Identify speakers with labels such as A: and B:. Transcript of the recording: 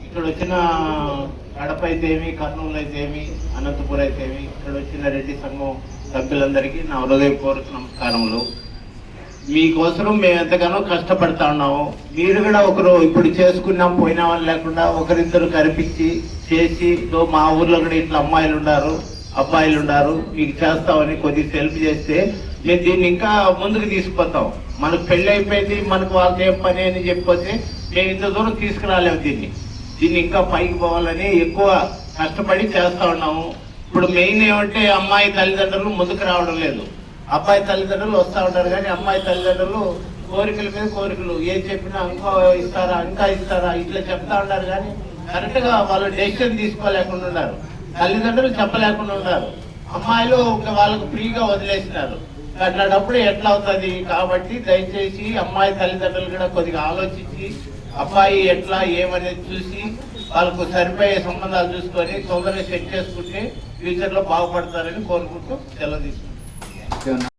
A: ఇక్కడ వచ్చిన కడప అయితేమి, కర్నూలు అయితేమి, అనంతపురం అయితేమి, ఇక్కడ వచ్చిన రెడ్డి సంఘం సభ్యులందరికీ నా హృదయపూర్వక నమస్కారములు. మీకోసం మేము ఎంతగానో కష్టపడతా ఉన్నాము. మీరు కూడా ఒకరు ఇప్పుడు చేసుకున్నాం పోయిన వాళ్ళు లేకుండా ఒకరిద్దరు కనిపించి చేసి మా ఊర్లో కూడా ఇట్లా అమ్మాయిలు ఉన్నారు, అబ్బాయిలు ఉన్నారు, మీకు చేస్తామని కొద్దిగా హెల్ప్ చేస్తే మేము దీన్ని ఇంకా ముందుకు తీసుకుపోతాం. మనకు పెళ్లి అయిపోయింది, మనకు వాళ్ళకి ఏం పని అని చెప్పిపోతే మేము ఇంత దూరం తీసుకురాలేము. దీన్ని ఇంకా పైకి పోవాలని ఎక్కువ కష్టపడి చేస్తా ఉన్నాము. ఇప్పుడు మెయిన్ ఏమంటే అమ్మాయి తల్లిదండ్రులు ముందుకు రావడం లేదు. అబ్బాయి తల్లిదండ్రులు వస్తూ ఉంటారు కానీ అమ్మాయి తల్లిదండ్రులు కోరికల మీద కోరికలు ఏం చెప్పినా ఇంకా ఇస్తారా ఇట్లా చెప్తా ఉన్నారు కానీ కరెక్ట్ గా వాళ్ళు డెసిషన్ తీసుకోలేకుండా ఉన్నారు. తల్లిదండ్రులు చెప్పలేకుండా ఉన్నారు. అమ్మాయిలు వాళ్ళకు ఫ్రీగా వదిలేసినారు. అట్లాంటప్పుడు ఎట్లా అవుతుంది? కాబట్టి దయచేసి అమ్మాయి తల్లిదండ్రులు కూడా కొద్దిగా ఆలోచించి అబ్బాయి ఎట్లా ఏమనేది చూసి వాళ్ళకు సరిపోయే సంబంధాలు చూసుకొని తొందరగా సెట్ చేసుకుంటే ఫ్యూచర్ లో బాగుపడతారని కోరుకుంటూ సెలవు తీసుకుంటాం.